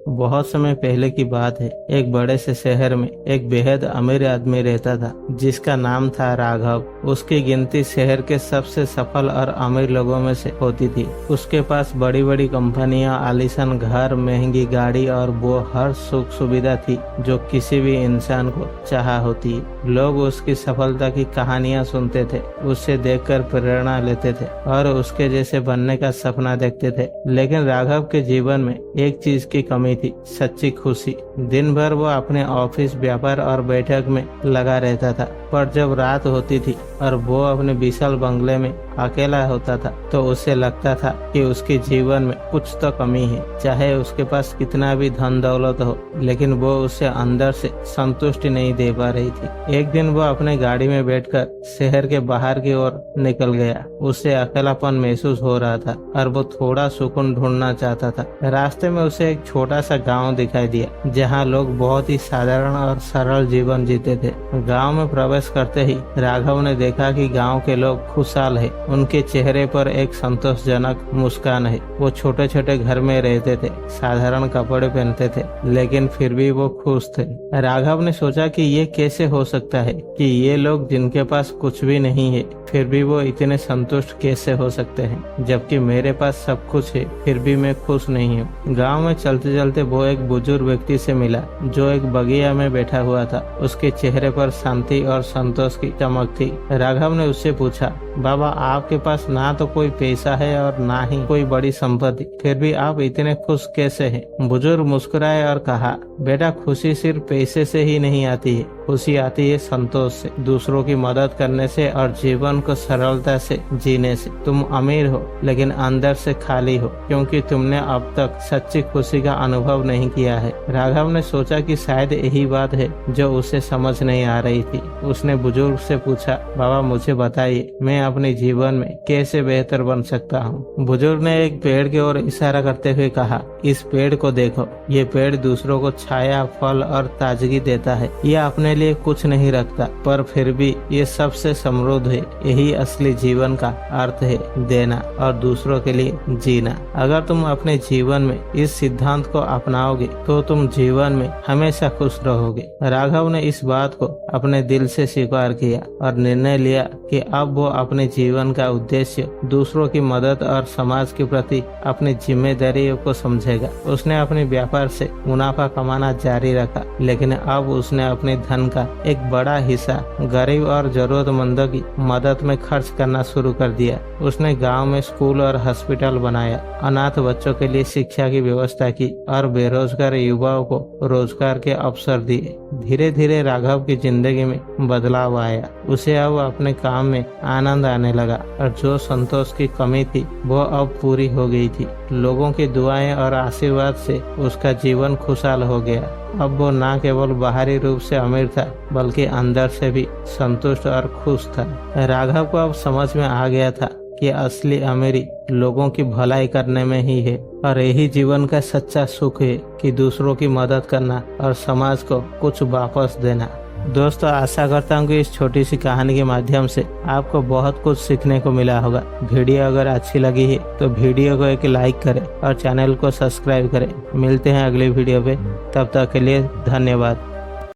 बहुत समय पहले की बात है। एक बड़े से शहर में एक बेहद अमीर आदमी रहता था जिसका नाम था राघव। उसकी गिनती शहर के सबसे सफल और अमीर लोगों में से होती थी। उसके पास बड़ी बड़ी कंपनियां, आलीशान घर, महंगी गाड़ी और वो हर सुख सुविधा थी जो किसी भी इंसान को चाहा होती। लोग उसकी सफलता की कहानियां सुनते थे, उससे देखकर प्रेरणा लेते थे और उसके जैसे बनने का सपना देखते थे। लेकिन राघव के जीवन में एक चीज की कमी थी, सच्ची खुशी। दिन भर वो अपने ऑफिस, व्यापार और बैठक में लगा रहता था, पर जब रात होती थी और वो अपने विशाल बंगले में अकेला होता था तो उसे लगता था कि उसके जीवन में कुछ तो कमी है। चाहे उसके पास कितना भी धन दौलत हो, लेकिन वो उसे अंदर से संतुष्टि नहीं दे पा रही थी। एक दिन वो अपने गाड़ी में बैठकर शहर के बाहर की ओर निकल गया। उसे अकेलापन महसूस हो रहा था और वो थोड़ा सुकून ढूंढना चाहता था। रास्ते में उसे एक छोटा सा गाँव दिखाई दिया जहाँ लोग बहुत ही साधारण और सरल जीवन जीते थे। गाँव में प्रवेश करते ही राघव ने देखा कि गाँव के लोग खुशहाल है। उनके चेहरे पर एक संतोषजनक मुस्कान है। वो छोटे छोटे घर में रहते थे, साधारण कपड़े पहनते थे, लेकिन फिर भी वो खुश थे। राघव ने सोचा कि ये कैसे हो सकता है कि ये लोग जिनके पास कुछ भी नहीं है फिर भी वो इतने संतुष्ट कैसे हो सकते हैं, जबकि मेरे पास सब कुछ है फिर भी मैं खुश नहीं हूँ। गाँव में चलते चलते वो एक बुजुर्ग व्यक्ति से मिला जो एक बगिया में बैठा हुआ था। उसके चेहरे पर शांति और संतोष की चमक थी। राघव ने उससे पूछा, बाबा, आपके पास ना तो कोई पैसा है और ना ही कोई बड़ी संपत्ति, फिर भी आप इतने खुश कैसे हैं? बुजुर्ग मुस्कुराए और कहा, बेटा, खुशी सिर्फ पैसे से ही नहीं आती है, खुशी आती है संतोष से, दूसरों की मदद करने से और जीवन को सरलता से जीने से। तुम अमीर हो लेकिन अंदर से खाली हो, क्योंकि तुमने अब तक सच्ची खुशी का अनुभव नहीं किया है। राघव ने सोचा कि शायद यही बात है जो उसे समझ नहीं आ रही थी। उसने बुजुर्ग से पूछा, बाबा, मुझे बताइए, मैं अपने जीवन में कैसे बेहतर बन सकता हूँ? बुजुर्ग ने एक पेड़ की ओर इशारा करते हुए कहा, इस पेड़ को देखो, ये पेड़ दूसरों को छाया, फल और ताजगी देता है। ये अपने लिए कुछ नहीं रखता, पर फिर भी ये सबसे समृद्ध है। यही असली जीवन का अर्थ है, देना और दूसरों के लिए जीना। अगर तुम अपने जीवन में इस सिद्धांत को अपनाओगे तो तुम जीवन में हमेशा खुश रहोगे। राघव ने इस बात को अपने दिल से स्वीकार किया और निर्णय लिया कि अब वो अपने जीवन का उद्देश्य दूसरों की मदद और समाज के प्रति अपनी जिम्मेदारियों को समझेगा। उसने अपने व्यापार से मुनाफा कमाना जारी रखा, लेकिन अब उसने अपने धन का एक बड़ा हिस्सा गरीब और जरूरतमंदों की मदद में खर्च करना शुरू कर दिया। उसने गांव में स्कूल और हॉस्पिटल बनाया, अनाथ बच्चों के लिए शिक्षा की व्यवस्था की और बेरोजगार युवाओं को रोजगार के अवसर दिए। धीरे धीरे राघव की जिंदगी में बदलाव आया। उसे अब अपने काम में आनंद आने लगा और जो संतोष की कमी थी वो अब पूरी हो गई थी। लोगों की दुआएं और आशीर्वाद से उसका जीवन खुशहाल हो गया। अब वो न केवल बाहरी रूप से अमीर था, बल्कि अंदर से भी संतुष्ट और खुश था। राघव को अब समझ में आ गया था कि असली अमीरी लोगों की भलाई करने में ही है और यही जीवन का सच्चा सुख है कि दूसरों की मदद करना और समाज को कुछ वापस देना। दोस्तों, आशा करता हूँ कि इस छोटी सी कहानी के माध्यम से आपको बहुत कुछ सीखने को मिला होगा। वीडियो अगर अच्छी लगी है तो वीडियो को एक लाइक करें और चैनल को सब्सक्राइब करें। मिलते हैं अगली वीडियो पे, तब तक के लिए धन्यवाद।